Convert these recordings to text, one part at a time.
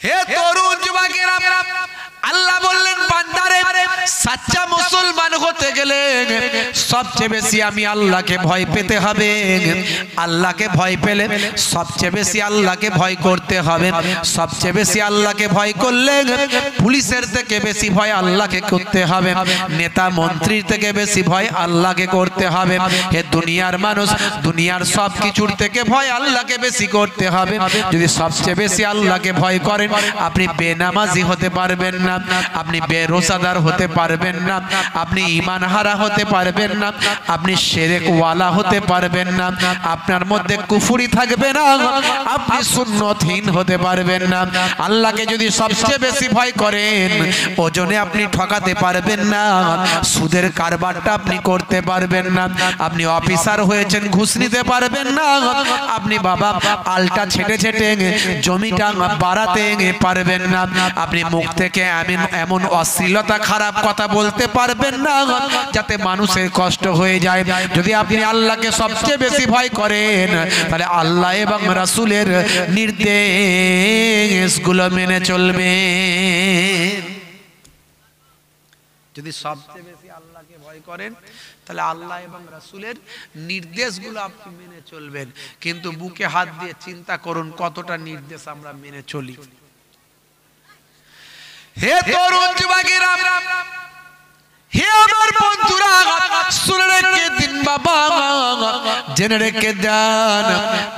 হে তরুণ যুবকেরা, আল্লাহ বললেন বান্দারে, সচ্চা মুসলমান হতে গেলে সবচেয়ে বেশি আমি আল্লাহকে ভয় পেতে হবে। আল্লাহকে ভয় পেলে সবচেয়ে বেশি আল্লাহকে ভয় করতে হবে। সবচেয়ে বেশি আল্লাহকে ভয় করলে পুলিশের থেকে বেশি ভয় আল্লাহকে করতে হবে, নেতা মন্ত্রীর থেকে বেশি ভয় আল্লাহকে করতে হবে। হে দুনিয়ার মানুষ, দুনিয়ার সব কিছুর থেকে ভয় আল্লাহকে বেশি করতে হবে। যদি সবচেয়ে বেশি আল্লাহকে ভয় করেন, আপনি বেনামাজি হতে পারবেন না, আপনি বেরোজাদার হতে পারবেন না, আপনি ঈমান হারা হতে পারবেন না, আপনি শিরক ওয়ালা হতে পারবেন না, আপনার মধ্যে কুফরি থাকবে না, আপনি সুন্নতহীন হতে পারবেন না। আল্লাহকে যদি সবচেয়ে বেশি ভয় করেন, ওজনে আপনি ঠকাতে পারবেন না, সুদের কারবারটা আপনি করতে পারবেন না, আপনি অফিসার হয়েছেন ঘুষ নিতে পারবেন না, আপনি বাবা আলটা ছেটে ছেটে জমিটা বাড়াতে পারবেন না, আপনি মুখ থেকে এমন অশ্লীলতা খারাপ কথা বলতে পারবেন না যাতে মানুষের কষ্ট হয়ে যায়। যদি আপনি আল্লাহকে সবচেয়ে বেশি ভয় করেন, তাহলে আল্লাহ এবং রাসূলের নির্দেশগুলো মেনে চলবেন। যদি সবচেয়ে বেশি আল্লাহকে ভয় করেন, তাহলে আল্লাহ এবং রাসূলের নির্দেশগুলো আপনি মেনে চলবেন। কিন্তু বুকে হাত দিয়ে চিন্তা করুন কতটা নির্দেশ আমরা মেনে চলি। হে তরুণ যুবকেরা, হে আমার বন্ধুরা, শুনে রেখে দিন বাবা, জেনে রেখে দেন,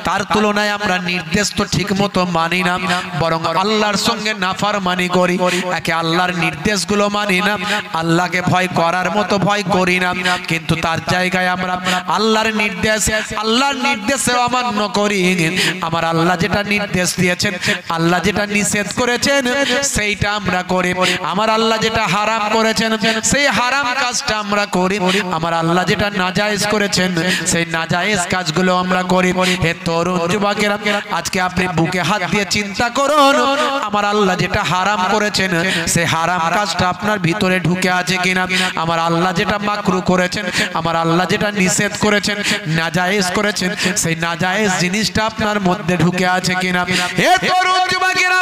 তার তুলনায় আমরা নির্দেশ তো ঠিক মতো মানি না, বরং আল্লাহর সঙ্গে নাফরমানি করি। একে আল্লাহর নির্দেশগুলো মানি না, আল্লাহকে ভয় করার মতো ভয় করি না, কিন্তু তার জায়গায় আমরা আল্লাহর নির্দেশে অমান্য করি। আমার আল্লাহ যেটা নির্দেশ দিয়েছেন, আল্লাহ যেটা নিষেধ করেছেন, সেইটা আমরা করি। আমার আল্লাহ যেটা হারাম করেছেন, সেই হারাম কাজটা আমরা করি। আমার আল্লাহ যেটা নাজায়েজ করেছেন, সেই নাজায়েজ কাজগুলো আমরা করি। হে তরুণ যুবকেরা, আজকে আপনি বুকে হাত দিয়ে চিন্তা করুন, আমার আল্লাহ যেটা হারাম করেছেন, সেই হারাম কাজটা আপনার ভিতরে ঢুকে আছে কিনা। আমার আল্লাহ যেটা মাকরু করেছেন, আমার আল্লাহ যেটা নিষেধ করেছেন, নাজায়েজ করেছেন, সেই নাজায়েজ জিনিসটা আপনার মধ্যে ঢুকে আছে কিনা। হে তরুণ যুবকেরা,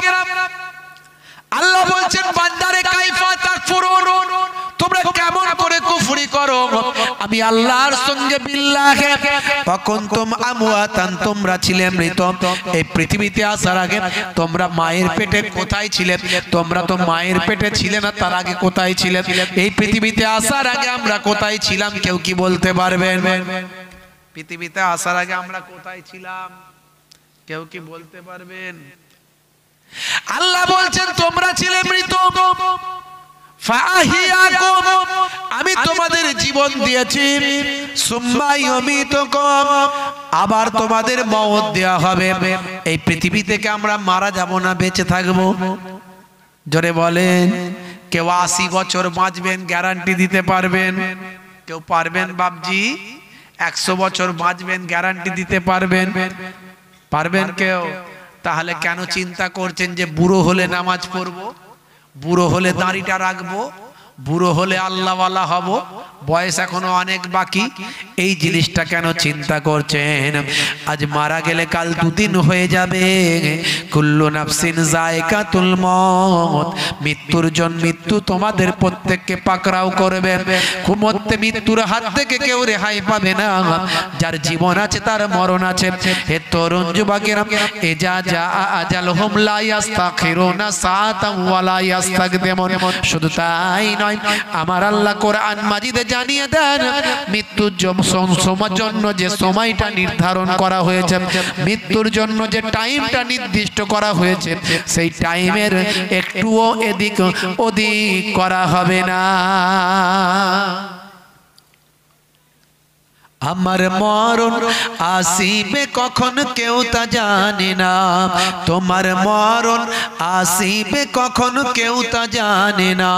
আল্লাহ বলছেন বান্দারে, কাইফা তাকফুরুন, তোমরা কেমন করে কুফরি করো। আমি আল্লাহর সঙ্গে বিল্লাহে ফাকুনতুম আমওয়াতান, তোমরা ছিলে মৃত। এই পৃথিবীতে আসার আগে তোমরা মায়ের পেটে কোথায় ছিলে? তোমরা তো মায়ের পেটে ছিলে না, তার আগে কোথায় ছিলে? এই পৃথিবীতে আসার আগে আমরা কোথায় ছিলাম, কেউ কি বলতে পারবেন? পৃথিবীতে আসার আগে আমরা কোথায় ছিলাম, কেউ কি বলতে পারবেন? আল্লাহ বলছেন তোমরা ছিলে মৃত, ফাহিয়াকুম, আমি তোমাদের জীবন দিয়েছি, সুম্মা ইউমিতুকুম, আবার তোমাদের মওত দেয়া হবে। এই পৃথিবী থেকে আমরা মারা যাব না, বেঁচে থাকব। জোরে বলেন। কেউ 80 বছর বাঁচবেন গ্যারান্টি দিতে পারবেন? কেউ পারবেন? বাবজি 100 বছর বাঁচবেন গ্যারান্টি দিতে পারবেন? পারবেন কেউ? তাহলে কেন চিন্তা করছেন যে বুড়ো হলে নামাজ পড়বো, বুড়ো হলে দাড়িটা রাখবো, বুড়ো হলে আল্লাহওয়ালা হব, বয়স এখনো অনেক বাকি? এই জিনিসটা কেন চিন্তা করছেন? আজ মারা গেলে কাল দুদিন হয়ে যাবে। কুল্লু নাফসিন যায়কাতুল মউত, মৃত্যুর জন মৃত্যু তোমাদের প্রত্যেককে পাকড়াও করবে। ঘুমোতে মৃত্যুর হাত থেকে কেউ রেহাই পাবে না। যার জীবন আছে তার মরণ আছে। হে তরুণ যুবকেরা, এজা জা আজালহুম লা ইস্তাখিরুনা সাআতান ওয়া লা ইস্তাকদিমুন। শুধু তাই নয়, আমার আল্লাহ কোরআন মাজিদে জানিয়ে দেন, মৃত্যুর জন্য যে সময়টা নির্ধারণ করা হয়েছে, মৃত্যুর জন্য যে টাইমটা নির্দিষ্ট করা হয়েছে, সেই টাইমের একটুও এদিক ওদিক করা হবে না। আমার মরণ আসিবে কখন কেউ তা জানে না, তোমার মরণ আসিবে কখন কেউ তা জানে না।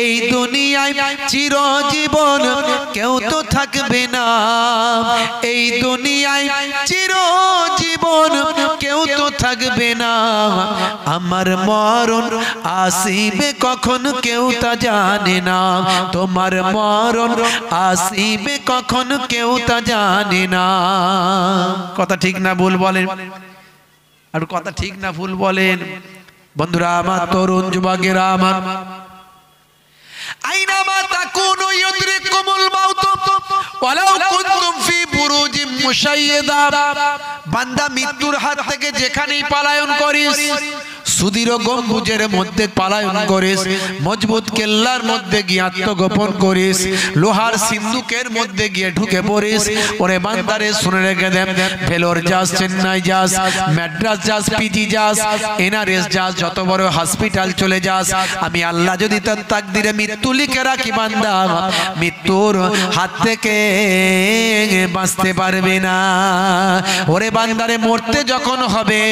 এই দুনিয়ায় চিরজীবন কেউ তো থাকবে না, এই দুনিয়ায় চিরজীবন কেউ তো থাকবে না। আমার মরণ আসিবে কখন কেউ তা জানে না, তোমার মরণ আসিবে কখন কেউ তা জানে না। কথা ঠিক না ভুল বলেন? আর কথা ঠিক না ভুল বলেন বন্ধুরা আমার, তরুণ যুবকেরা আমার, আইনামা তাকুনু ইউদরিকুমুল মাউত ওয়ালাউ কুনতুম ফি বুরুজিম মুশাইয়্যিদা। বান্দা মৃত্যুর হাত থেকে যেখানেই পলায়ন করিস, সুদীর্ঘ গম্বুজের মধ্যে পলায়ন করিস, মজবুত কেল্লার মধ্যে গিয়ে আত্মগোপন করিস, লোহার সিন্ধুকের মধ্যে গিয়ে ঢুকে পড়িস, ওরে বান্দারে শুনে রেখে দেন, ভেলোর যাস, চেন্নাই যাস, ম্যাড্রাস যাস, পিজি যাস, এনআরএস যাস, যত বড় হসপিটাল চলে যাস, আমি আল্লাহ যদি তার তাকদিরে মৃত্যু লিখে রাখি, বান্দা মৃত্যুর হাত থেকে বাঁচতে পারবে না। ওরে বান্দারে মরতে যখন হবে,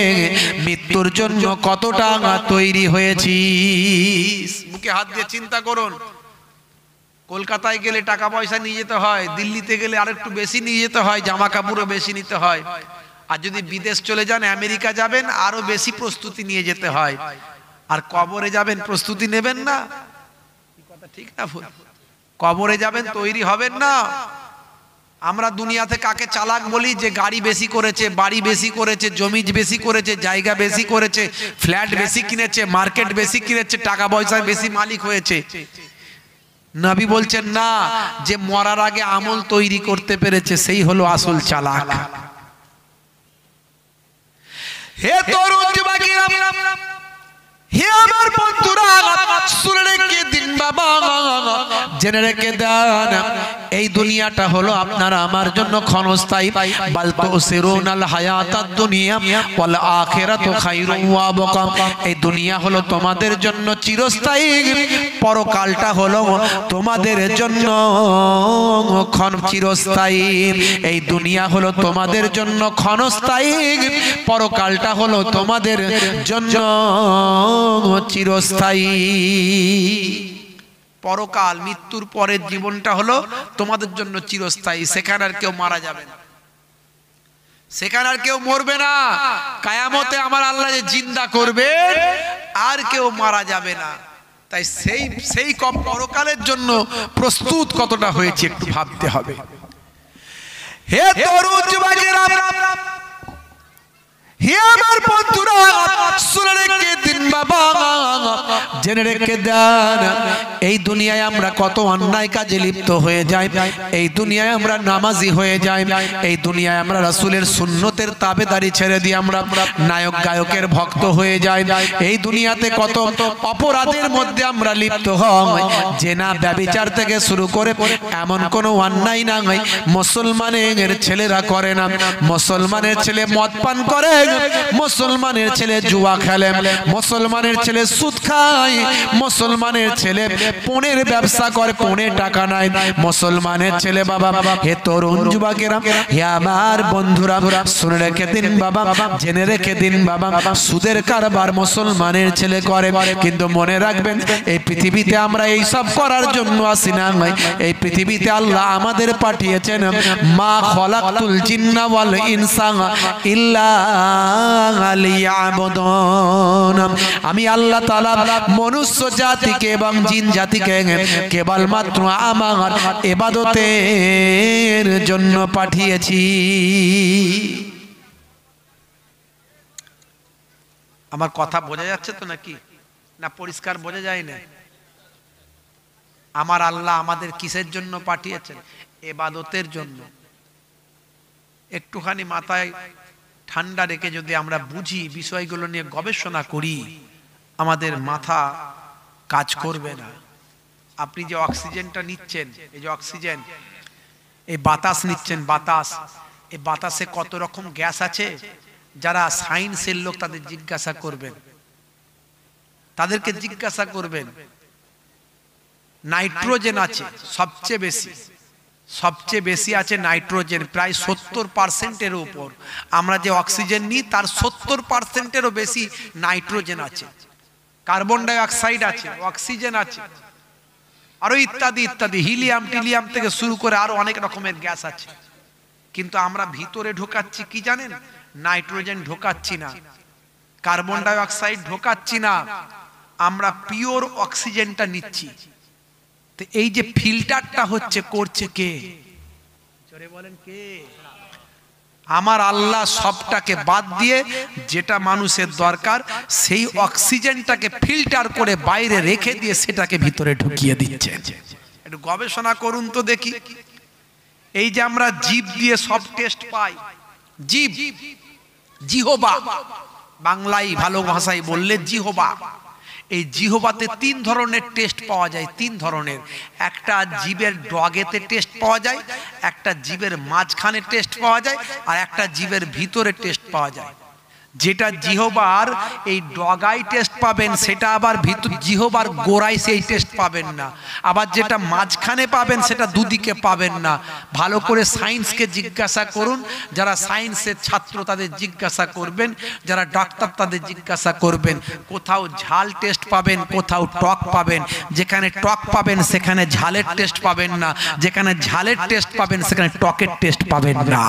মৃত্যুর জন্য কতটা তৈরি হয়েছিস? মুখে হাত দিয়ে চিন্তা করুন। কলকাতায় গেলে টাকা পয়সা নিয়ে যেতে হয়, দিল্লিতে গেলে আরেকটু বেশি নিয়ে যেতে হয়, জামা কাপড়ও বেশি নিতে হয়, আর যদি বিদেশ চলে যান, আমেরিকা যাবেন, আরো বেশি প্রস্তুতি নিয়ে যেতে হয়। আর কবরে যাবেন, প্রস্তুতি নেবেন না? কথা ঠিক না ভুল? কবরে যাবেন, তৈরি হবেন না? আমরা দুনিয়াতে কাকে চালাক বলি? যে গাড়ি বেশি করেছে, বাড়ি বেশি করেছে, জমি বেশি করেছে, জায়গা বেশি করেছে, ফ্ল্যাট বেশি কিনেছে, মার্কেট বেশি কিনেছে, টাকা পয়সা বেশি মালিক হয়েছে। নবী বলছেন না, যে মরার আগে আমল তৈরি করতে পেরেছে সেই হলো আসল চালাক। হে তরুণ যুবকেরা, হে আমার বন্ধুরা, শুনে রেখে দিন বাবা, জেনে রেখে দেন, এই দুনিয়াটা হলো আপনার আমার জন্য ক্ষণস্থায়ী। বাল তুসিরুনাল হায়াতাদ দুনিয়া ওয়াল আখিরাতু খায়রুন ওয়া আবকা। এই দুনিয়া হলো তোমাদের জন্য চিরস্থায়ী, পরকালটা হলো তোমাদের জন্য চিরস্থায়ী। এই দুনিয়া হলো তোমাদের জন্য ক্ষণস্থায়ী, পরকালটা হলো তোমাদের জন্য চিরস্থায়ী। পরকাল, মৃত্যুর পরের জীবনটা হলো তোমাদের জন্য চিরস্থায়ী। সেখানে আর কেউ মারা যাবে না, সেখানে আর কেউ মরবে না। কিয়ামতে আমার আল্লাহ যে জিন্দা করবে, আর কেউ মারা যাবে না। তাই সেই পরকালের জন্য প্রস্তুত কতটা হয়েছে একটু ভাবতে হবে। হে তরুণ যুবকেরা, হে আমার বন্ধুরা, শুনে রেখে দিন বাবা, জেনে রেখে দেন, এই দুনিয়ায় আমরা কত অন্যায় কাজে লিপ্ত হয়ে যাই, এই দুনিয়ায় আমরা নামাজি হয়ে যাই, এই দুনিয়ায় আমরা রাসূলের সুন্নতের তাবেদারি ছেড়ে দিয়ে আমরা নায়ক গায়কের ভক্ত হয়ে যাই, এই দুনিয়াতে কত অপরাধের মধ্যে আমরা লিপ্ত হই। জেনা ব্যভিচার থেকে শুরু করে এমন কোনো অন্যায় না হয় মুসলমানের ছেলেরা করে না। মুসলমানের ছেলে মদ পান করে, মুসলমানের ছেলে জুয়া খেলে, মুসলমানের ছেলে সুদ খায়, মুসলমানের ছেলে পণের ব্যবসা করে, পণে টাকা নাই, মুসলমানের ছেলে বাবা। হে তরুণ যুবকেরা, হে আমার বন্ধুরা, শুনে রেখে দিন বাবা, জেনে রেখে দিন বাবা, সুদের কারবার মুসলমানের ছেলে করে। কিন্তু মনে রাখবেন, এই পৃথিবীতে আমরা এই সব করার জন্য আসি না। এই পৃথিবীতে আল্লাহ আমাদের পাঠিয়েছেন, মা খলাকতুল জিন্না ওয়াল ইনসা ইল্লা লিয়াবুদুন। আমি আল্লাহ তাআলা মনুষ্য জাতিকে এবং জিন জাতিকে কেবলমাত্র আমার ইবাদতের জন্য পাঠিয়েছি। আমার কথা বোঝা যাচ্ছে তো নাকি? না পরিষ্কার বোঝা যায় না? আমার আল্লাহ আমাদের কিসের জন্য পাঠিয়েছেন? ইবাদতের জন্য। একটুখানি মাথায় ঠান্ডা রেখে যদি আমরা বুঝি, বিষয়গুলো নিয়ে গবেষণা করি, আমাদের মাথা কাজ করবে না। আপনি যে অক্সিজেনটা নিচ্ছেন, এই যে অক্সিজেন, এই বাতাস নিচ্ছেন, বাতাস, এই বাতাসে কত রকম গ্যাস আছে, যারা সায়েন্সের লোক তাদের জিজ্ঞাসা করবেন, তাদেরকে জিজ্ঞাসা করবেন। নাইট্রোজেন আছে সবচেয়ে বেশি, সবচেয়ে বেশি আছে নাইট্রোজেন, প্রায় 70%-এর উপর। আমরা যে অক্সিজেন নিই তার 70%-এরও বেশি নাইট্রোজেন আছে। কার্বন ডাই অক্সাইড আছে, অক্সিজেন আছে, আরো ইত্যাদি ইত্যাদি, হিলিয়াম টিলিয়াম থেকে শুরু করে আরো অনেক রকমের গ্যাস আছে। কিন্তু আমরা ভিতরে ঢোকাচ্ছি কি জানেন? নাইট্রোজেন ঢোকাচ্ছি না, কার্বন ডাই অক্সাইড ঢোকাচ্ছি না, আমরা পিওর অক্সিজেনটা নিচ্ছি। তো এই যে ফিল্টারটা হচ্ছে, করছে কে? জোরে বলেন কে? আমার আল্লাহ সবটাকে বাদ দিয়ে যেটা মানুষের দরকার সেই অক্সিজেনটাকে ফিল্টার করে বাইরে রেখে দিয়ে সেটাকে ভিতরে ঢুকিয়ে দিচ্ছে। একটু গবেষণা করুন তো দেখি। এই যে আমরা জিভ দিয়ে সব টেস্ট পাই, জিভ, জিহবা, বাংলায় ভালো ভাষায় বললে জিহবা। এই জিহবাতে 3 ধরনের টেস্ট পাওয়া যায়, 3 ধরনের। একটা জিভের ডগেতে টেস্ট পাওয়া যায়, একটা জিভের মাঝখানে টেস্ট পাওয়া যায়, আর একটা জিভের ভিতরে টেস্ট পাওয়া যায়। যেটা জিহবার এই ডগায় টেস্ট পাবেন সেটা আবার ভিতর জিহবার গোড়ায় সেই টেস্ট পাবেন না। আবার যেটা মাঝখানে পাবেন সেটা দুদিকে পাবেন না। ভালো করে সায়েন্সকে জিজ্ঞাসা করুন, যারা সায়েন্সের ছাত্র তাদের জিজ্ঞাসা করবেন, যারা ডাক্তার তাদের জিজ্ঞাসা করবেন। কোথাও ঝাল টেস্ট পাবেন, কোথাও টক পাবেন। যেখানে টক পাবেন সেখানে ঝালের টেস্ট পাবেন না, যেখানে ঝালের টেস্ট পাবেন সেখানে টকের টেস্ট পাবেন না।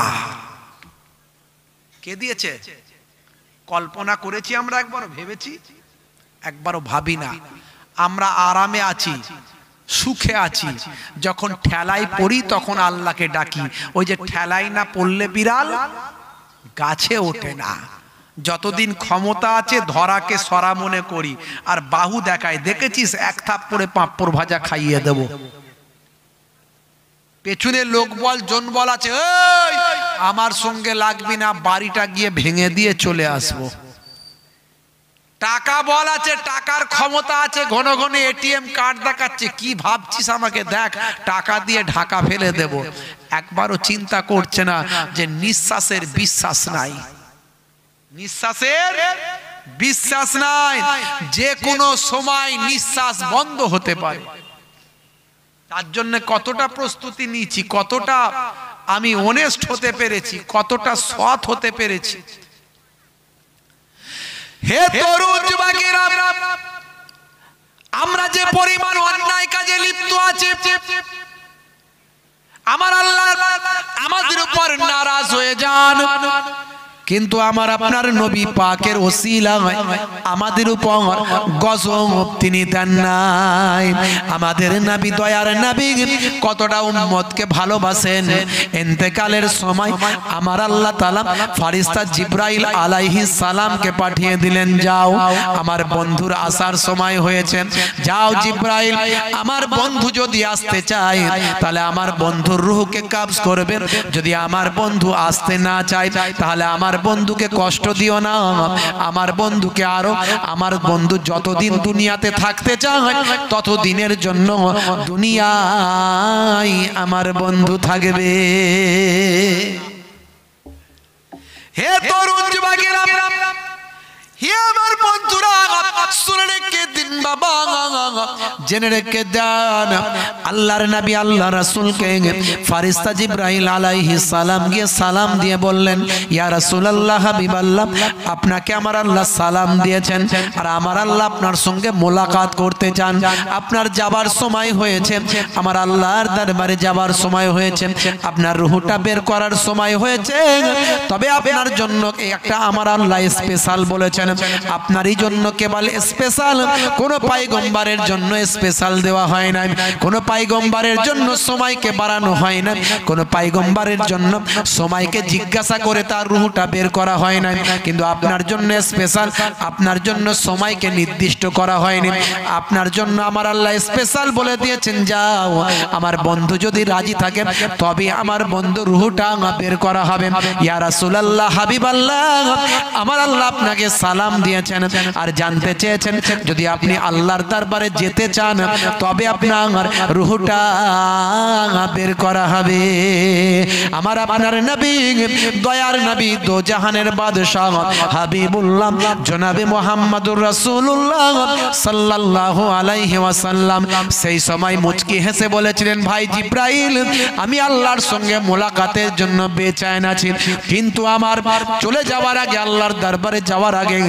কে দিয়েছে? কল্পনা করেছি আমরা, একবারও ভেবেছি? একবারও ভাবি না। আমরা আরামে আছি, সুখে আছি, যখন ঠেলাই পড়ি তখন আল্লাহকে ডাকি। ওই যে ঠেলাই না পড়লে বিড়াল গাছে ওঠে না। যতদিন ক্ষমতা আছে ধরাকে সরা মনে করি আর বাহু দেখায়, দেখেছিস এক থাপ্পড়ে পাঁপড় ভাজা খাইয়ে দেব। পেছনে লোক বল জন বল আছে, আমার সঙ্গে লাগবি না, বাড়িটা গিয়ে ভেঙে দিয়ে চলে আসবো। টাকা বল আছে, টাকার ক্ষমতা আছে, ঘন ঘন এটিএম কার্ড দেখাচ্ছে, কি ভাবছিস আমাকে দেখ, টাকা দিয়ে ঢাকা ফেলে দেব। একবারও চিন্তা করছে না যে নিঃশ্বাসের বিশ্বাস নাই, নিঃশ্বাসের বিশ্বাস নাই, যে কোনো সময় নিঃশ্বাস বন্ধ হতে পারে। তার জন্য কতটা প্রস্তুতি নিয়েছি, কতটা আমি অনেস্ট হতে পেরেছি, কতটা সৎ হতে পেরেছি। হে তরুণ যুবকেরা, আমরা যে পরিমাণ অন্যায় কাজে লিপ্ত আছি, আমার আল্লাহ আমাদের উপর নারাজ হয়ে যান, কিন্তু আমার আপনার নবী পাকের ওসিলায় আমাদের উপর গজব তিনি দেন নাই। আমাদের নবী, দয়ার নবী কতটা উম্মতকে ভালোবাসেন। ইন্তেকালের সময় আমার আল্লাহ তাআলা ফেরেশতা জিবরাইল আলাইহিস সালামকে পাঠিয়ে দিলেন, যাও আমার বন্ধুর আসার সময় হয়েছে, যাও জিবরাইল, আমার বন্ধু যদি আসতে চায় তাহলে আমার বন্ধুর রূহকে কবজ করবে, যদি আমার বন্ধু আসতে না চায় তাহলে আমার বন্ধুকে কষ্ট দিও না। আমার বন্ধুকে আরো, আমার বন্ধু যতদিন দুনিয়াতে থাকতে চায় ততদিনের জন্য দুনিয়ায় আমার বন্ধু থাকবে। হে তরুণ যুবকেরা, হে আমার বন্ধুরা, শুনে রেখে দিন বাবা, জেনে রেখে দেন, আল্লাহর নবী আল্লাহ রাসূলকে ফেরেশতা জিবরাইল আলাইহিস সালাম গিয়ে সালাম দিয়ে বললেন, ইয়া রাসূলুল্লাহ, হাবিবাল্লাহ, আপনাকে আমার আল্লাহ সালাম দিয়েছেন আর আমার আল্লাহ আপনার সঙ্গে মোলাকাত করতে চান। আপনার যাবার সময় হয়েছে, আমার আল্লাহর দরবারে যাবার সময় হয়েছে, আপনার রূহটা বের করার সময় হয়েছে। তবে আপনার জন্য একটা আমার আল্লাহ স্পেশাল বলেছেন, আপনারই জন্য কেবল স্পেশাল, কোন পয়গম্বরের জন্য স্পেশাল দেওয়া হয় না, কোন পয়গম্বরের জন্য সময়কে বাড়ানো হয় না, কোন পয়গম্বরের জন্য সময়কে জিজ্ঞাসা করে তার রূহটা বের করা হয় না, কিন্তু আপনার জন্য স্পেশাল, আপনার জন্য সময়কে নির্দিষ্ট করা হয়নি। আপনার জন্য আমার আল্লাহ স্পেশাল বলে দিয়েছেন, যাও আমার বন্ধু যদি রাজি থাকে তবে আমার বন্ধু রূহটা বের করা হবে। ইয়া রাসূলুল্লাহ, হাবিবাল্লাহ, আমার আল্লাহ আপনাকে সালাম দিয়েছেন আর জানতে চেয়েছেন যদি আপনি আল্লাহর দরবারে যেতে চান তবে আপনার রূহটা বের করা হবে। আমার আপনার নবী, দয়ার নবী, দো জাহানের বাদশাহ হাবিবুল্লাহ জনাবে মুহাম্মদুর রাসূলুল্লাহ সাল্লাল্লাহু আলাইহি ওয়াসাল্লাম সেই সময় মুচকি হেসে বলেছিলেন, ভাই জিবরাইল, আমি আল্লাহর সঙ্গে মোলাকাতের জন্য বেচেন আছি, কিন্তু আমার চলে যাওয়ার আগে, আল্লাহর দরবারে যাওয়ার আগে,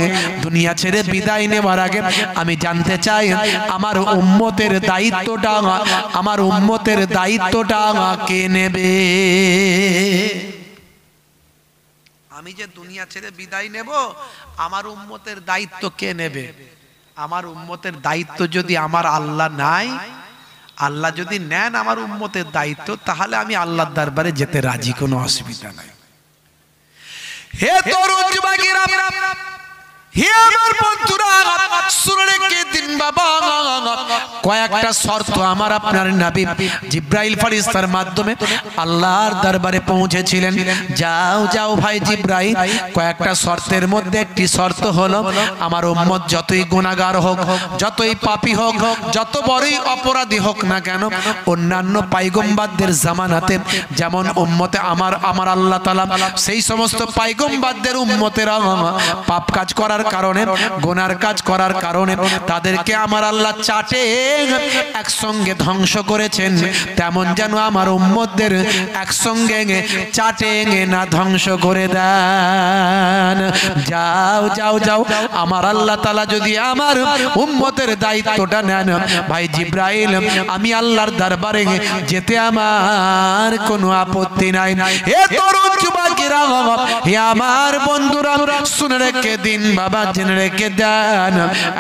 দুনিয়া ছেড়ে বিদায় নেওয়ার আগে আমি জানতে চাই আমার উম্মতের দায়িত্বটা, আমার উম্মতের দায়িত্বটা কে নেবে? আমি যে দুনিয়া ছেড়ে বিদায় নেব, আমার উম্মতের দায়িত্ব কে নেবে? আমার উম্মতের দায়িত্ব যদি আমার আল্লাহ নাই, আল্লাহ যদি নেন আমার উম্মতের দায়িত্ব, তাহলে আমি আল্লাহর দরবারে যেতে রাজি, কোনো অসুবিধা নাই। হে তরুণ যুবকেরা, হে আমার বন্ধুরা, শুনে রেখে দিন বাবা, কয়েকটা শর্ত আমার আপনার নবী জিব্রাইল ফেরেশতার মাধ্যমে আল্লাহর দরবারে পৌঁছেছিলেন। যাও যাও ভাই জিব্রাইল, কয়েকটা শর্তের মধ্যে একটি শর্ত হলো আমার উম্মত যতই গুনাহগার হোক, যতই পাপী হোক, যত বড়ই অপরাধী হোক না কেন, অন্যান্য পয়গম্বরদের জামানাতে যেমন উম্মতে আমার আল্লাহ তাআলা সেই সমস্ত পয়গম্বরদের উম্মতেরা পাপ কাজ করার কারণে, গুনার কাজ করার কারণে তাদেরকে আমার আল্লাহ চাটে একসঙ্গে ধ্বংস করেছেন, তেমন যেন আমার উম্মতদের একসঙ্গে চাটে না ধ্বংস করে দেন। যাও যাও যাও, আমার আল্লাহ তাআলা যদি আমার উম্মতের দায়িত্বটা নেন, ভাই জিব্রাইল আমি আল্লাহর দরবারে যেতে আমার কোনো আপত্তি নাই। হে তরুণ যুবকেরা, হে আমার বন্ধুরা, শুনে রেখে দিন বাবা, জেনে রেখে দেন,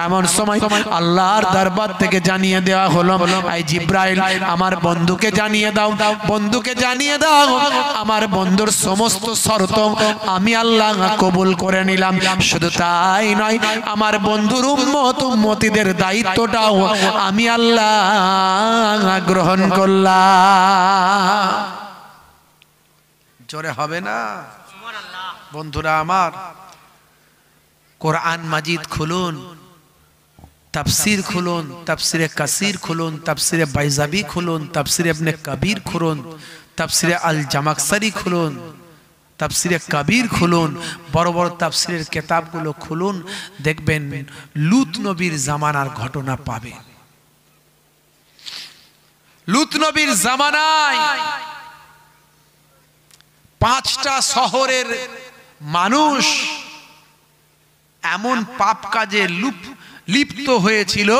এমন সময় আল্লাহর দরবার থেকে জানিয়ে দেওয়া হলো, এই জিব্রাইল আমার বন্ধুকে জানিয়ে দাও, বন্ধুকে জানিয়ে দাও আমার বন্ধুর সমস্ত শর্ত আমি আল্লাহ কবুল করে নিলাম। শুধু তাই নয়, আমার বন্ধুর উম্মতিদের দায়িত্বটাও আমি আল্লাহ গ্রহণ করলাম। জোরে হবে না বন্ধুরা আমার? কোরআন মাজিদ খুলুন, তাফসীর খুলুন, তাফসীরে কাসির খুলুন, তাফসীরে বাইজাবি খুলুন, তাফসীরে ইবনে কবির খুলুন, তাফসীরে আল জামাকশরি খুলুন, তাফসীরে কবির খুলুন, বড় বড় তাফসীরের কিতাবগুলো খুলুন, দেখবেন লূত নবীর জামানার ঘটনা পাবেন। লূত নবীর জামানায় 5টা শহরের মানুষ এমন পাপ কাজে লিপ্ত হয়েছিল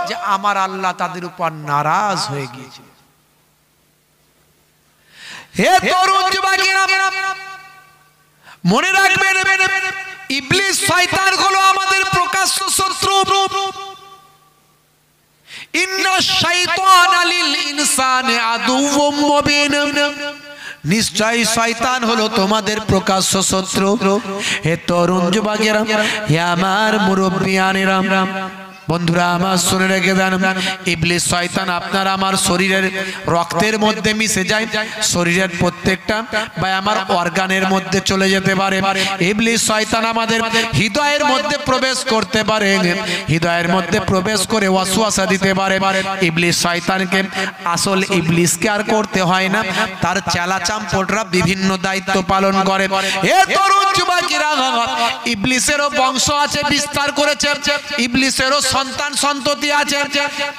যে আমার আল্লাহ তাদের উপর নারাজ হয়ে গিয়েছিল। হে তরুণ যুবকেরা, মনে রাখবেন ইবলিস শয়তান হলো আমাদের প্রকাশ্য শত্রু। ইন্নাশ শাইতানা লিল ইনসানি আদুউম মুবিন, নিশ্চয় শয়তান হলো তোমাদের প্রকাশ্য শত্রু। হে তরুণ যুবকেরা, হে আমার মুরব্বিয়ানেরা, বন্ধুরা আমার শুনে রেখে দেন, ইবলিস শয়তান আপনার আমার শরীরের রক্তের মধ্যে মিশে যায়, শরীরের প্রত্যেকটা বা আমার অর্গানের মধ্যে চলে যেতে পারে। ইবলিস শয়তান আমাদের হৃদয়ের মধ্যে প্রবেশ করতে পারে, হৃদয়ের মধ্যে প্রবেশ করে ওয়াসওয়াসা দিতে পারে। ইবলিস শয়তানকে, আসল ইবলিসকে আর করতে হয় না, তার চেলা চাম্পটরা বিভিন্ন দায়িত্ব পালন করে। হে তরুণ যুবকেরা, ইবলিসেরও বংশ আছে, বিস্তার করেছে, ইবলিসেরও সন্তান সন্ততি আছে।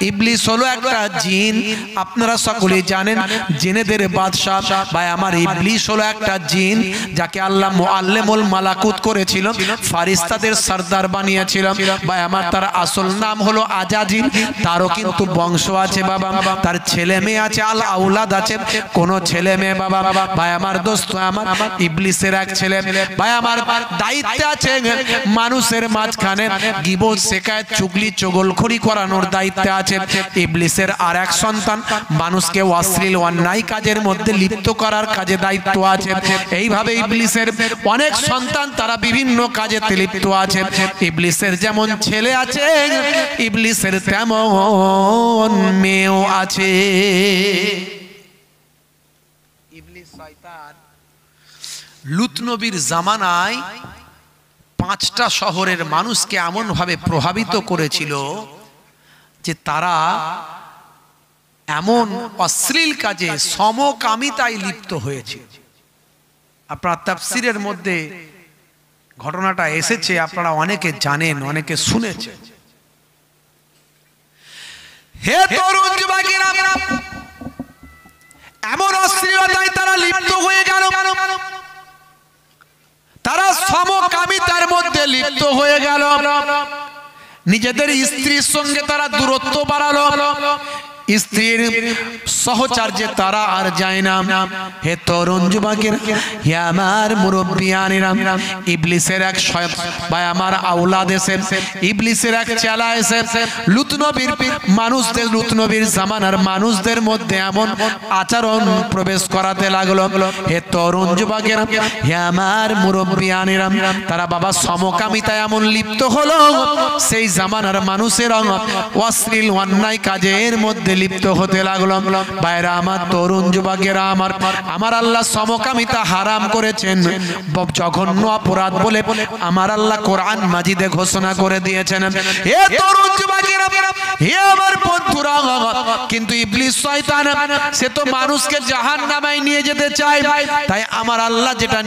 ইবলিস হলো একটা জিন, আপনারা সকলেই জানেন, জিনেদের বাদশা। ভাই আমার ইবলিস হলো একটা জিন যাকে আল্লাহ মুআল্লিমুল মালাকুত করেছিল, ফারিস্তাদের সরদার বানিয়েছিল। ভাই আমার তার আসল নাম হলো আজাজিল। তারও কিন্তু বংশ আছে বাবা, তার ছেলে মেয়ে আছে, আল আউলাদ আছে, কোন ছেলে মেয়ে বাবা। ভাই আমার দোস্ত আমার, ইবলিসের এক ছেলে ভাই আমার দায়িত্বে আছে মানুষের মাঝখানে গীবত, শিকায়েত, চুগলি, চগলখড়ি করানোর দায়িত্বে আছে। ইবলিসের আর এক সন্তান মানুষকে অশ্লীল অন্যায় কাজের মধ্যে লিপ্ত করার কাজে দায়িত্ব আছে। এইভাবে ইবলিসের অনেক সন্তান, তারা বিভিন্ন কাজে লিপ্ত আছে। ইবলিসের যেমন ছেলে আছে, ইবলিসের তেমন মেয়েও আছে। ইবলিস শয়তান লূত নবীর জামানায় 5টা শহরের মানুষকে এমন ভাবে প্রভাবিত করেছিল যে তারা এমন অশ্লীল কাজে, সমকামিতায় লিপ্ত হয়েছে। আপনার তাফসীরের মধ্যে ঘটনাটা এসেছে, আপনারা অনেকে জানেন, অনেকে শুনেছেন। হে তরুণ যুবকেরা, এমন অশ্লীলতায় তারা লিপ্ত হয়ে গেল, তারা সমকামিতার মধ্যে লিপ্ত হয়ে গেল, নিজেদের স্ত্রীর সঙ্গে তারা দূরত্ব বাড়ালো, স্ত্রীর সহচর্যে তারা আর যায় না। হে তরুণ যুবকেরা, হে আমার মুরব্বিয়ানেরা, ইবলিসের এক ভাই আমার আওলাদ এসে, ইবলিসের এক চেলা এসে লুত নবীর মানুষদের, লুত নবীর জামানার মানুষদের মধ্যে এমন আচরণ প্রবেশ করাতে লাগলো। হে তরুণ যুবকেরা, হে আমার মুরব্বিয়ানেরা, তারা বাবা সমকামিতায় এমন লিপ্ত হলো, সেই জামানার মানুষেরা অশ্লীল অন্যায় কাজের মধ্যে লিপ্ত হতে লাগলো। ভাইরা আমার, তরুণ যুবকেরা আমার, আমার আল্লাহ সমকামিতা হারাম করেছেন, জঘন্য অপরাধ বলে আমার আল্লাহ কোরআন মাজিদে ঘোষণা করে দিয়েছেন। হে তরুণ যুবকেরা, হে আমার বন্ধুরা, কিন্তু ইবলিস শয়তান সে তো মানুষকে জাহান্নামে নিয়ে যেতে চায়। তাই আমার আল্লাহ যেটা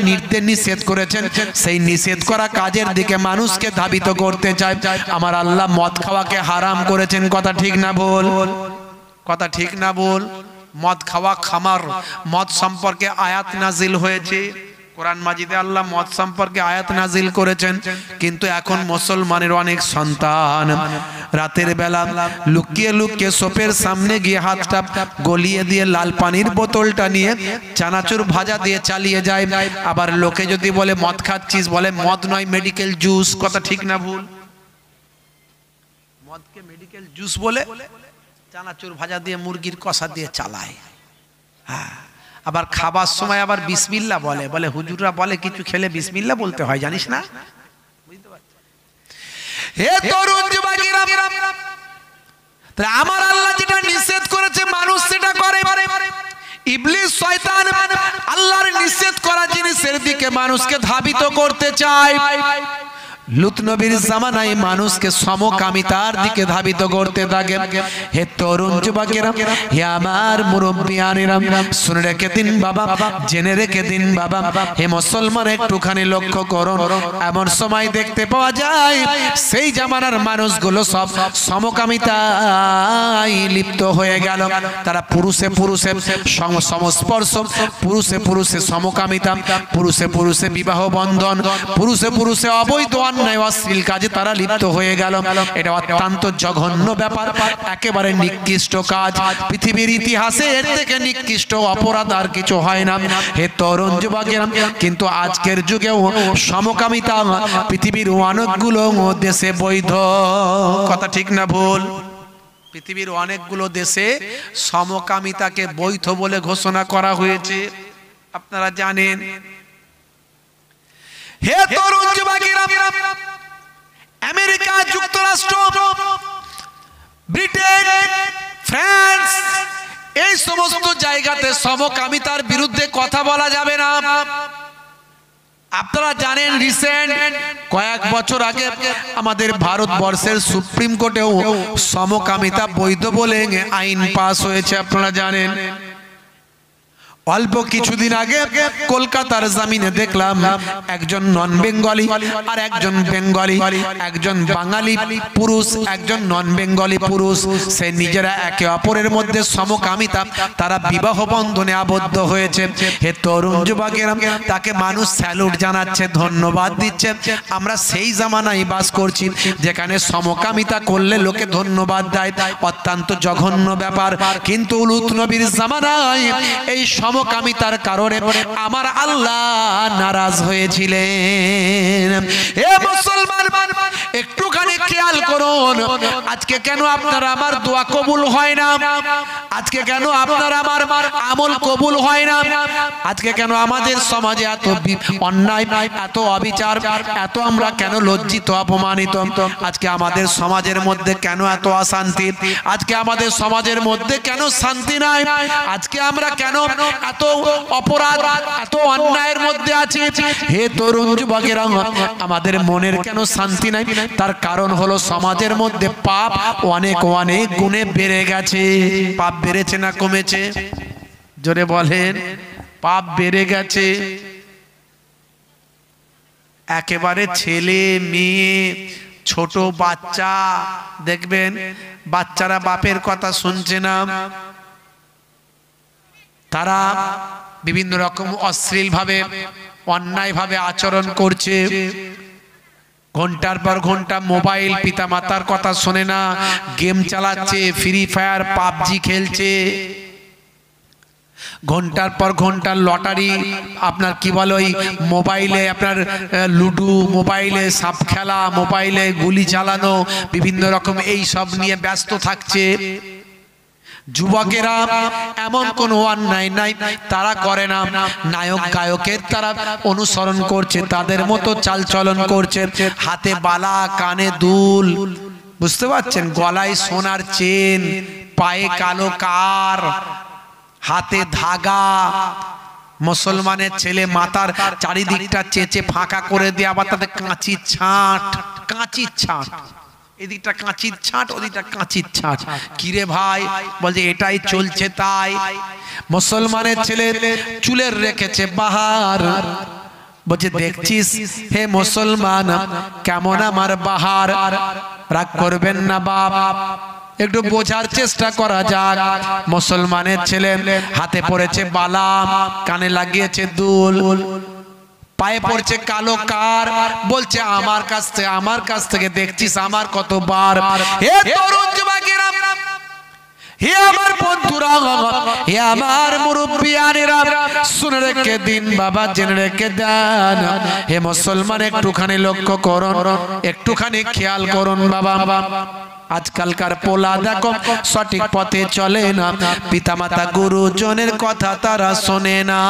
নিষেধ করেছেন, সেই নিষেধ করা কাজের দিকে মানুষকে ধাবিত করতে চায়। আমার আল্লাহ মদ খাওয়াকে হারাম করেছেন, কথা ঠিক না বল? কথা ঠিক না বল? মদ খাওয়া, খামার, মদ সম্পর্কে আয়াত নাজিল হয়েছে কোরআন মাজিদে, আল্লাহ মদ সম্পর্কে আয়াত নাজিল করেছেন। কিন্তু এখন মুসলমানের অনেক সন্তান রাতের বেলা লুকিয়ে লুকিয়ে সোপের সামনে গিয়ে হাতটা গলিয়ে দিয়ে লাল পানির বোতলটা নিয়ে চানাচুর ভাজা দিয়ে চালিয়ে যায়। আবার লোকে যদি বলে মদ খাচ্ছিস, বলে মদ নয়, মেডিকেল জুস, কথা ঠিক না ভুল? মদকে মেডিকেল জুস বলে চানাচুর ভাজা দিয়ে মুরগির কষা দিয়ে চালায়। হ্যাঁ, আবার খাবার সময় আবার বিসমিল্লাহ বলে, বলে হুজুররা বলে কিছু খেলে বিসমিল্লাহ বলতে হয়, জানিস না? বুঝতে পারছিস? হে তরুণ যুবকেরা, তাহলে আমার আল্লাহ যেটা নিষেধ করেছে মানুষ সেটা করে। ইবলিস শয়তান আল্লাহর নিষেধ করা জিনিসের দিকে মানুষকে ধাবিত করতে চায়। লুত নবীর জামানায় মানুষকে সমকামিতার দিকে ধাবিত করতে থাকে। হে তরুণ যুবকেরা, হে আমার মুরব্বিয়ানেরা, শুনে রেখে দিন বাবা, জেনে রেখে দিন বাবা। হে মুসলমান, একটুখানি লক্ষ্য করুন, এমন সময় দেখতে পাওয়া যায় সেই জামানার মানুষগুলো সব সমকামিতায় লিপ্ত হয়ে গেল। তারা পুরুষে পুরুষে সংস্পর্শ, পুরুষে পুরুষে সমকামিতা, পুরুষে পুরুষে বিবাহ বন্ধন, পুরুষে পুরুষে অবৈধ অশ্লীল কাজে তারা লিপ্ত হয়ে গেল। এটা অত্যন্ত জঘন্য ব্যাপার, একেবারে নিকৃষ্ট কাজ। পৃথিবীর ইতিহাসে এর থেকে নিকৃষ্ট অপরাধ আর কিছু হয় না। হে তরুণ যুবকেরা, কিন্তু আজকের যুগেও সমকামিতা পৃথিবীর অনেকগুলো দেশে বৈধ, কথা ঠিক না ভুল? পৃথিবীর অনেকগুলো দেশে সমকামিতাকে বৈধ বলে ঘোষণা করা হয়েছে, আপনারা জানেন। হে তরুণ যুবকেরা, আমেরিকা যুক্তরাষ্ট্র, ব্রিটেন, ফ্রান্স, এই সমস্ত জায়গাতে সমকামিতার বিরুদ্ধে কথা বলা যাবে না। আপনারা জানেন রিসেন্ট কয়েক বছর আগে আমাদের ভারতবর্ষের সুপ্রিম কোর্টেও সমকামিতা বৈধ বলে আইন পাস হয়েছে, আপনারা জানেন। অল্প কিছুদিন আগে কলকাতার জমিনে দেখলাম একজন নন বেঙ্গলি আর একজন বেঙ্গলি, একজন বাঙালি পুরুষ, একজন নন বেঙ্গলি পুরুষ, সে নিজেরা একে অপরের মধ্যে সমকামিতা, তারা বিবাহ বন্ধনে আবদ্ধ হয়েছে। হে তরুণ যুবকেরা, তাকে মানুষ স্যালুট জানাচ্ছে, ধন্যবাদ দিচ্ছে। আমরা সেই জামানায় বাস করছি যেখানে সমকামিতা করলে লোকে ধন্যবাদ দেয়, অত্যন্ত জঘন্য ব্যাপার। কিন্তু লুত নবীর জামানায় এই সমকামিতার কারণে আমার আল্লাহ নারাজ হয়েছিলেন। এ মুসলমান, একটুখানি খেয়াল করুন, আজকে কেন আপনার আমার দোয়া কবুল হয় না? আজকে কেন আপনার আমার আমল কবুল হয় না? আজকে কেন আমাদের সমাজে এত অন্যায়, এত অবিচার, এত আমরা কেন লজ্জিত, অপমানিত? আজকে আমাদের সমাজের মধ্যে কেন এত অশান্তি? আজকে আমাদের সমাজের মধ্যে কেন শান্তি নাই? আজকে আমরা কেন এত অপরাধ, এত অন্যায়ের মধ্যে আছি? হে তরুণ যুবকেরা, আমাদের মনের কেন শান্তি নাই? তার কারণ হলো সমাজের মধ্যে পাপ অনেক অনেক গুণে বেড়ে গেছে। পাপ বেড়েছে না কমেছে? জোরে বলেন। পাপ বেড়ে গেছে। একেবারে ছেলে মেয়ে, ছোট বাচ্চা, দেখবেন বাচ্চারা বাপের কথা শুনছে না, তারা বিভিন্ন রকম অশ্লীল ভাবে, অন্যায় ভাবে আচরণ করছে। ঘন্টার পর ঘন্টা মোবাইল, পিতা মাতার কথা শোনে না, গেম চালাচ্ছে, ফ্রি ফায়ার পাবজি খেলছে, ঘন্টার পর ঘন্টা লটারি, আপনার কি বলে ওই মোবাইলে আপনার লুডু, মোবাইলে সাপ খেলা, মোবাইলে গুলি চালানো, বিভিন্ন রকম এই সব নিয়ে ব্যস্ত থাকছে। যুবকেরা এমন কোন অন্যায় নাই তারা করে না, নায়ক গায়কের তারা অনুসরণ করছে, তাদের মতো চালচলন করছে, হাতে বালা, কানে দুল, বুঝতে পারছেন, গলায় সোনার চেন, পায়ে কালো কার, হাতে ধাগা। মুসলমানের ছেলে মাথার চারিদিকটা চেঁচে ফাঁকা করে দিয়ে আবার তাতে কাঁচির ছাঁট, কাঁচির ছাঁট, এদিকটা কাঁচির ছাঁট, ওদিকটা কাঁচির ছাঁট। কিরে ভাই, বলছে এটাই চলছে তাই। মুসলমানের ছেলে চুলের রেখেছে বাহার, বলছে দেখছিস হে মুসলমান কেমন আমার বাহার। রাগ করবেন না বাপ, একটু বোঝার চেষ্টা করা যাক। মুসলমানের ছেলে হাতে পড়েছে বালা, কানে লাগিয়েছে দুল, পায়ে পড়ছে কালো কার, বলছে আমার কাছ থেকে দেখছিস আমার কত বার। হে তরুণ যুবকেরা, হে আমার বন্ধুরা, হে আমার মুরব্বিয়ানেরা, শুনে রেখে দিন বাবা, জেনে রেখে দেন। হে মুসলমান একটুখানি লক্ষ্য করুন, একটুখানি খেয়াল করুন বাবা। আজকালকার পোলা দেখো সঠিক পথে চলে না, পিতামাতা গুরুজনের কথা তারা শোনে না।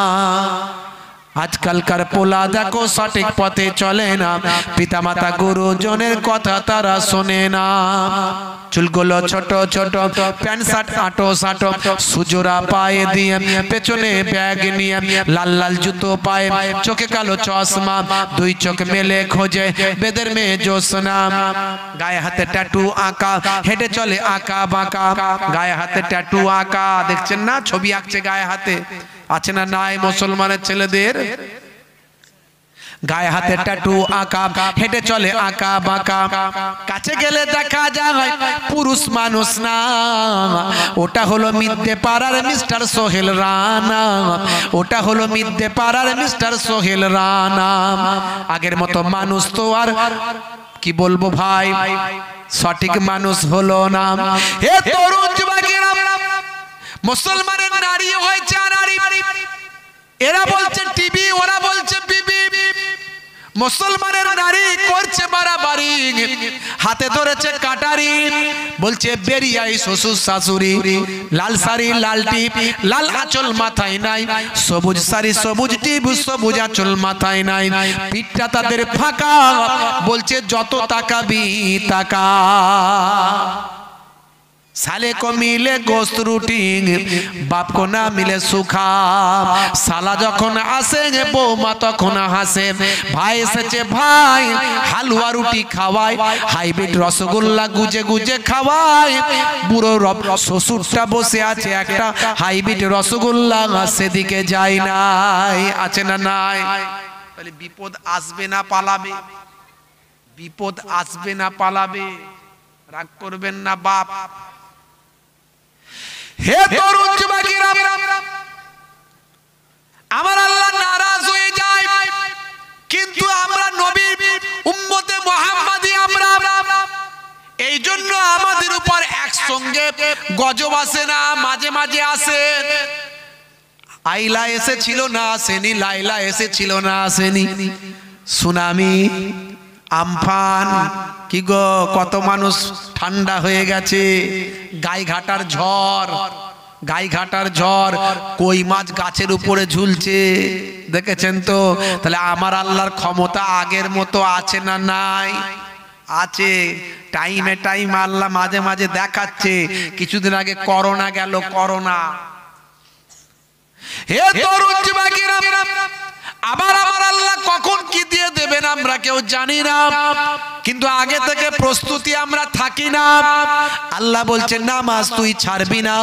আজকালকার পোলা দেখো সঠিক পথে চলে না, পিতামাতা গুরুজনের কথা তারা শোনে না। চুলগুলো ছোট ছোট, প্যান্ট শার্ট আটো সাটো, সুজোরা পায়ে দিয়ে, পেছনে ব্যাগ নিয়ে, লাল লাল জুতো পায়ে, চোখে কালো চশমা, দুই চোখ মেলে খোঁজে বেদের মেয়ে জোসনা। গায়ে হাতে ট্যাটু আঁকা, হেঁটে চলে আঁকা বাঁকা, গায়ে হাতে ট্যাটু আঁকা, দেখছেন না ছবি আঁকছে গায়ে হাতে, আছে না নাই মুসলমানের ছেলেদের? গায়ে হাতে ট্যাটু আঁকা, হেঁটে চলে আঁকা বাঁকা, কাছে গেলে দেখা যায় পুরুষ মানুষ না, ওটা হলো মিদ্যে পাড়ার মিস্টার সোহেল রানা, ওটা হলো মিদ্যে পাড়ার মিস্টার সোহেল রানা। আগের মতো মানুষ তো আর কি বলবো ভাই, সঠিক মানুষ হলো না। হে তরুণ যুবকেরা, মুসলমানের নারী হয়েছে নারী, এরা বলছে টিভি, ওরা বলছে বিবি। মুসলমানের নারী করছে বাড়াবাড়ি, হাতে ধরেছে কাটারি, বলছে বেরিয়াই শ্বশুর শাশুড়ি, লাল শাড়ি লাল টিপ, লাল আঁচল মাথায় নাই, সবুজ শাড়ি সবুজ টিপ, সবুজ আঁচল মাথায় নাই, পিঠটা তাদের ফাঁকা, বলছে যত তাকাবি তাকা। साले को मिले गोश्त रूटी, बाप को ना मिले सुखा, साला जखन आसे बौमा तखन हासे, भाई एसेছে भाई हालुआ रूटी खावाय, हाइब्रिड रसगोल्ला गुजे गुजे खावाय, बुড়ো রব শ্বশুরটা বসে আছে একটা হাইব্রিড রসগোল্লা, সেদিকে যায় নাই, আছে না নাই? তাহলে বিপদ আসবে না পালাবে, বিপদ আসবে না পালাবে, রাগ করবেন না বাপ। হে তরুণ যুবকেরা, আমার আল্লাহ নারাজ হয়ে যায়, কিন্তু আমরা নবী উম্মতে মুহাম্মাদি, আমরা এই জন্য আমাদের উপর একসঙ্গে গজব আসে না, মাঝে মাঝে আসে। আইলা এসেছিল না আসেনি, লাইলা এসেছিল না আসেনি, সুনামি আমফান, কি গো কত মানুষ ঠান্ডা হয়ে গেছে, গাইঘাটার ঝড়, গাইঘাটার ঝড়, কই মাছ গাছের উপরে ঝুলছে, দেখেছেন তো? তাহলে আমার আল্লাহর ক্ষমতা আগের মতো আছে না নাই? আছে। টাইমে টাইম আল্লাহ মাঝে মাঝে দেখাচ্ছে। কিছুদিন আগে করোনা গেল, করোনা। হে তরুণ যুবকেরা, আবার আমার আল্লাহ কখন কি দিয়ে দেবেন আমরা কেউ জানি না, কিন্তু আগে থেকে প্রস্তুতি আমরা থাকি না। আল্লাহ বলছে নামাজ তুই ছাড়বি না,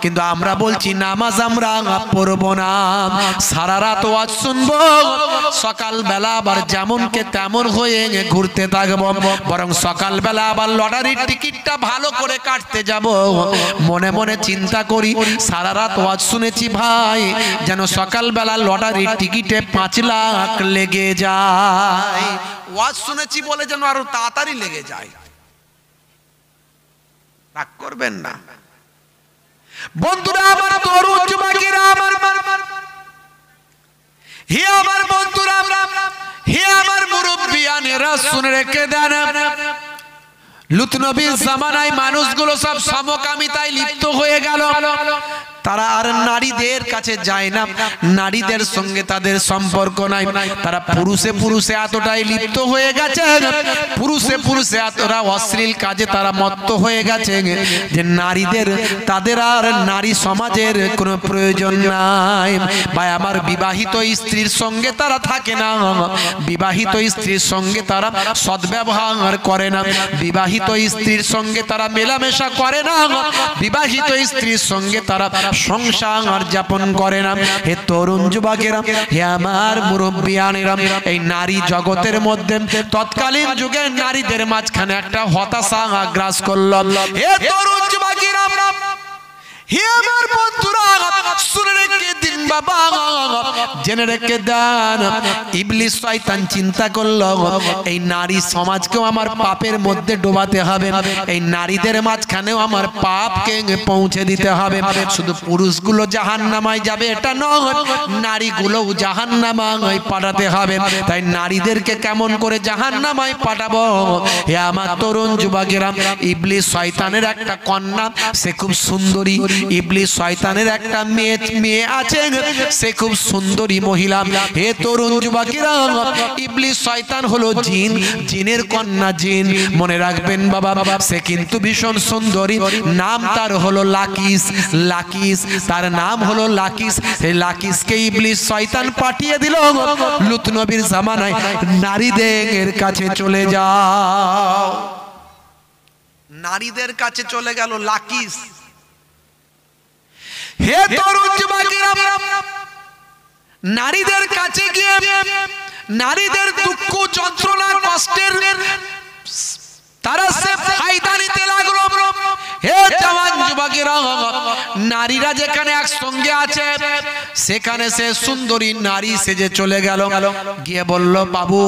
কিন্তু আমরা বলছি নামাজ আমরা পড়বো না, সারা রাত ওয়াজ শুনবো, সকাল বেলা আবার যেমনকে তেমন হয়ে ঘুরতে থাকবো, বরং সকাল বেলা আবার লটারির টিকিটটা ভালো করে কাটতে যাব। মনে মনে চিন্তা করি সারা রাত ওয়াজ শুনেছি ভাই, যেন সকাল বেলা লটারির টিকিটে 5 লাখ লেগে যায়। ওয়াজ শুনেছি বলে যেন আরো তাড়াতাড়ি লেগে যায়, রাগ করবেন না বন্ধুরা আমার, তরুণ যুবকেরা আমার, হে আমার বন্ধুরা, হে আমার মুরব্বিয়ানেরা শুনে রেখে দেন, লুত নবীর জামানায় মানুষগুলো সব সমকামিতায় লিপ্ত হয়ে গেল। তারা আর নারীদের কাছে যায় না, নারীদের সঙ্গে তাদের সম্পর্ক নাই। তারা পুরুষে পুরুষে এতটাই লিপ্ত হয়ে গেছে, পুরুষে পুরুষে এতটা অশ্লীল কাজে তারা মত্ত হয়ে গেছে যে নারীদের, তাদের আর নারী সমাজের কোনো প্রয়োজন নাই। ভাই আমার, বিবাহিত স্ত্রীর সঙ্গে তারা থাকে না, বিবাহিত স্ত্রীর সঙ্গে তারা সদ্ব্যবহার করে না, বিবাহিত স্ত্রীর সঙ্গে তারা মেলামেশা করে না, বিবাহিত স্ত্রীর সঙ্গে তারা সংসার যাপন করে না। হে তরুণ যুবকেরা, হে আমার মুরব্বিয়ানেরা, এই নারী জগতের মধ্যে তৎকালীন যুগে নারীদের মাঝখানে একটা হতাশা গ্রাস করল। হে তরুণ যুবকেরা, হে আমার বন্ধুরা, শুনে রেখে দিন বাবা, জেনে রেখে দেন, ইবলিস শয়তান চিন্তা করলো এই নারী সমাজকেও আমার পাপের মধ্যে ডোবাতে হবে, এই নারীদের মাঝখানেও আমার পাপকে পৌঁছে দিতে হবে। শুধু পুরুষগুলো জাহান্নামায় যাবে এটা নয়, নারীগুলোও জাহান্নামায় পাঠাতে হবে। তাই নারীদেরকে কেমন করে জাহান্নামায় পাঠাবো? হে আমার তরুণ যুবকেরা, ইবলিস শয়তানের একটা কন্যা, সে খুব সুন্দরী। ইবলিস শয়তানের একটা মেয়ে আছে, সে খুব সুন্দরী মহিলা। হে তরুণ যুবকেরা, ইবলিস শয়তান হলো জিন, জিনের কন্যা জিন। মনে রাখবেন বাবা, সে কিন্তু ভীষণ সুন্দরী, নাম তার হলো লাকিস। লাকিস, তার নাম হলো লাকিস। এই লাকিসকে ইবলিস শয়তান পাঠিয়ে দিল, লুত নবীর জামানায় নারীদের কাছে চলে যাও। নারীদের কাছে চলে গেল লাকিস। হে তরুণ যুবকেরা, নারীদের কাছে গিয়ে নারীদের দুঃখ যন্ত্রণা কষ্টের তারা সে ফায়দা নিতে লাগলো। হে জওয়ান যুবকেরা, নারীরা যেখানে একসঙ্গে আছে সেখানে সে সুন্দরী নারী সেজে চলে গেল, গিয়ে বলল, বাবু,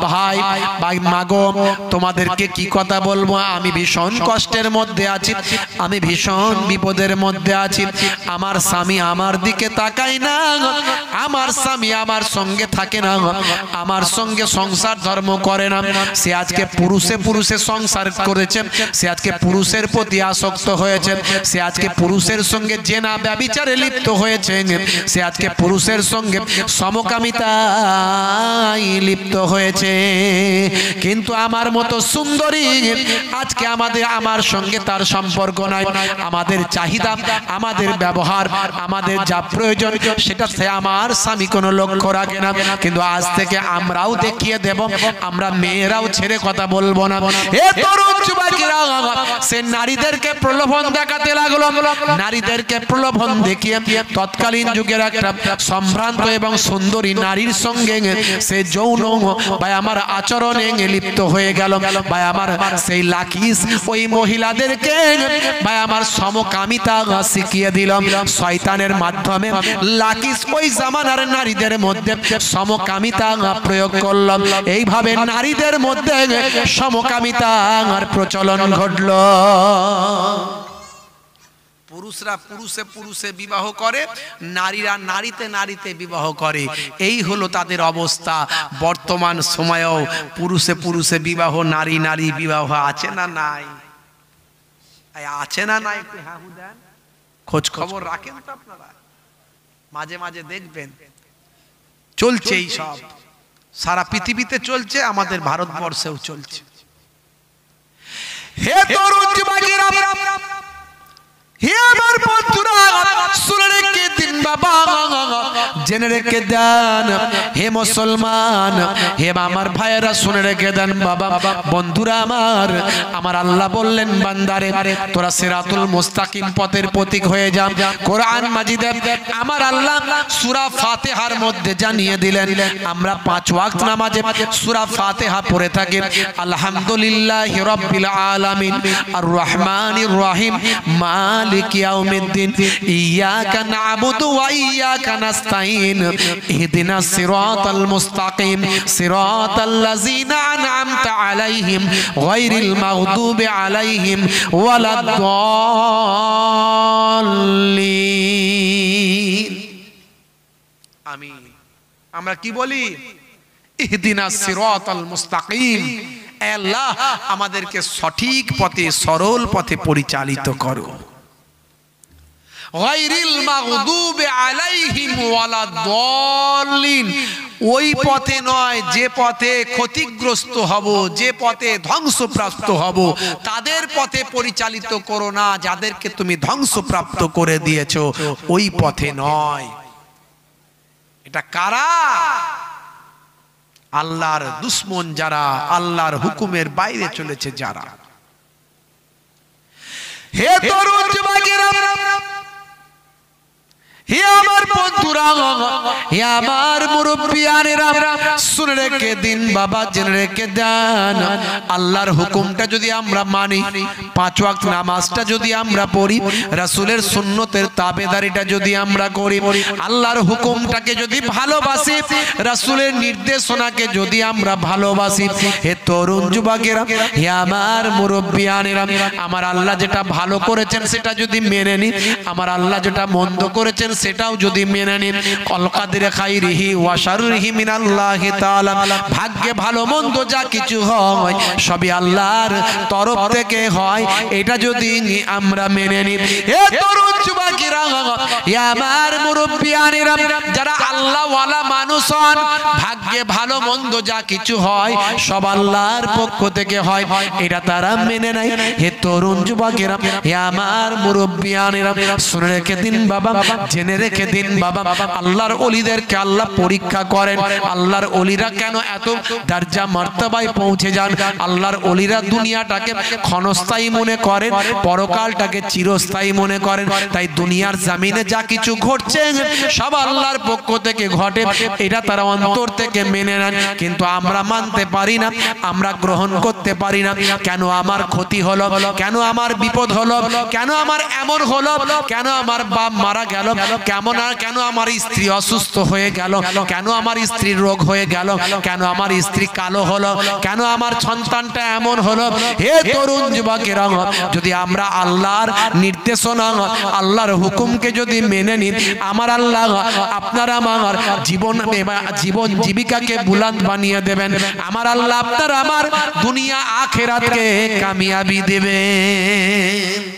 ভাই, মাগো, তোমাদেরকে কি কথা বলবো, আমি ভীষণ কষ্টের মধ্যে আছি, আমি ভীষণ বিপদের মধ্যে আছি। আমার স্বামী আমার দিকে তাকায় না, আমার স্বামী আমার সঙ্গে থাকে না, আমার সঙ্গে সংসার ধর্ম করে না। সে আজকে পুরুষে পুরুষে সংসার করেছে, সে আজকে পুরুষের প্রতি আসক্ত হয়েছে, সে আজকে পুরুষের সঙ্গে জেনা ব্যভিচারে লিপ্ত হয়েছে, সে আজকে পুরুষের সঙ্গে সমকামিতায় লিপ্ত হয়েছে। কিন্তু আমার মতো সুন্দরী আজকে আমার সঙ্গে তার সম্পর্ক নাই। আমাদের চাহিদা, আমাদের ব্যবহার, আমাদের যা প্রয়োজন সেটা সে আমার স্বামী কোনো লক্ষ্য রাখে না। কিন্তু আজ থেকে আমরাও দেখিয়ে দেব, আমরা মেয়েরাও ছেড়ে কথা বলবো না। এ তরুণ যুবকেরা, সে নারীদেরকে প্রলোভন দেখাতে লাগলো। নারীদেরকে প্রলোভন দেখিয়ে তৎকালীন যুগের একটা সম্ভ্রান্ত এবং সুন্দরী নারীর সঙ্গে সে যৌন ভাই আমার আচরণে লিপ্ত হয়ে গেল। ভাই আমার, সেই লাকিস ওই মহিলাদেরকে ভাই আমার সমকামিতা শিখিয়ে দিল শয়তানের মাধ্যমে। লাকিস ওই জামানার নারীদের মধ্যে সমকামিতা প্রয়োগ করল। এইভাবে নারীদের মধ্যে সমকামিতার প্রচলন ঘটল। পুরুষরা পুরুষে পুরুষে বিবাহ করে, নারীরা নারীতে নারীতে বিবাহ করে। এই হলো তাদের অবস্থা। বর্তমান সময়েও পুরুষে পুরুষে বিবাহ, নারী নারী বিবাহ আছে না নাই? আছে না নাই? একটু হ্যাঁ দেন, খোঁজ খবর রাখেন তো আপনারা, মাঝে মাঝে দেখবেন চলছে এই সব। সারা পৃথিবীতে চলছে, আমাদের ভারতবর্ষেও চলছে। হে তরুণ যুবকেরা, হে আমার বন্ধুরা, শুনে রেখে দিন বাবা, জেনে রেখে দেন। হে মুসলমান, হে আমার ভাইয়েরা, শুনে রেখে দেন বাবা, বন্ধুরা আমার, আমার আল্লাহ বললেন, বান্দারে তোরা সিরাতুল মুস্তাকিম পথের প্রতীক হয়ে যা। কোরআন মাজিদে আমার আল্লাহ সূরা ফাতিহার মধ্যে জানিয়ে দিলেন, আমরা 5 ওয়াক্ত নামাজে সূরা ফাতিহা পড়ে থাকি। আলহামদুলিল্লাহি রাব্বিল আলামিন, আর রহমানির রহিম, মালিক ইয়াউমিদ্দিন, ইয়াকা না'বুদু ওয়া ইয়াকা নাস্তাঈন, আজমাইন ইহদিনাস সিরাতাল মুস্তাকিম সিরাতাল্লাযিনা আন'আমতা আলাইহিম গায়রিল মাগদুবি আলাইহিম ওয়ালাদ-দাল্লিন। আমিন। আমরা কি বলি? ইহদিনাস সিরাতাল মুস্তাকিম, আল্লাহ আমাদেরকে সঠিক পথে সরল পথে পরিচালিত করো। গায়রিল মাগদুবি আলাইহিম ওয়ালাদ-দাল্লিন, ওই পথে নয় যে পথে ক্ষতিগ্রস্ত হব, যে পথে ধ্বংসপ্রাপ্ত হব, তাদের পথে পরিচালিত করো না যাদেরকে তুমি ধ্বংসপ্রাপ্ত করে দিয়েছো, ওই পথে নয়। এটা কারা? আল্লাহর দুশমন যারা, আল্লাহর হুকুমের বাইরে চলেছে যারা। হে তরুণ যুবকেরা, হে আমার বন্ধুরা, হে আমার মুরব্বিয়ানেরা, শুনে রেখে দিন বাবা, জেনে রেখে দেন, আল্লাহর হুকুমটা যদি আমরা মানি, 5 ওয়াক্ত নামাজটা যদি আমরা পড়ি, রাসূলের সুন্নতের তাবেদারিটা যদি আমরা করি, আল্লাহর হুকুমটাকে যদি ভালোবাসি, রাসূলের নির্দেশনাকে যদি আমরা ভালোবাসি, হে তরুণ যুবকেরা, হে আমার মুরব্বিয়ানেরা, আমার আল্লাহ যেটা ভালো করেছেন সেটা যদি মেনে নিই, আমার আল্লাহ যেটা মন্দ করেছেন সেটাও যদি মেনে নিন, আল কাদরে খাইরিহি ওয়া শাররিহি মিনাল্লাহি তাআলা, ভাগ্যে ভালো মন্দ যা কিছু হয় সবই আল্লাহর তরফ থেকে হয়, এটা যদি আমরা মেনে নিই। হে তরুণ যুবকেরা, হে আমার মুরব্বিয়ানেরা, যারা আল্লাহ ওয়ালা মানুষ হন, ভাগ্যে ভালো মন্দ যা কিছু হয় সব আল্লাহর পক্ষ থেকে হয়, এটা তারা মেনে নেয়। হে তরুণ যুবকেরা, হে আমার মুরব্বিয়ানেরা, শুনে রেখে দিন বাবা, জেনে রেখে দিন বাবা, আল্লাহর ওলিদেরকে আল্লাহ পরীক্ষা করেন। আল্লাহর ওলিরা কেন এত দরজা মর্তবায় পৌঁছে যান? আল্লাহর ওলিরা দুনিয়াটাকে ক্ষণস্থায়ী মনে করেন, পরকালটাকে চিরস্থায়ী মনে করেন। তাই দুনিয়ার জমিনে যা কিছু ঘটছে সব আল্লাহর পক্ষ থেকে ঘটে, এটা তারা অন্তর থেকে মেনে নেন। কিন্তু আমরা মানতে পারি না, আমরা গ্রহণ করতে পারি না। কেন আমার ক্ষতি হলো, কেন আমার বিপদ হলো, কেন আমার এমন হলো, কেন আমার বাপ মারা গেল, কেন আমার স্ত্রী অসুস্থ হয়ে গেল, কেন আমার স্ত্রীর রোগ হয়ে গেল, কেন আমার স্ত্রী কালো হলো, কেন আমার সন্তানটা এমন হলো। হে তরুণ যুবকেরা, যদি আমরা আল্লাহর নির্দেশনা, আল্লাহর হুকুমকে যদি মেনে নিই, আমার আল্লাহ আপনার আমার জীবন জীবিকাকে বুলন্দ বানিয়ে দেবেন। আমার আল্লাহ আপনার আমার দুনিয়া আখিরাতকে কামিয়াবি দেবেন।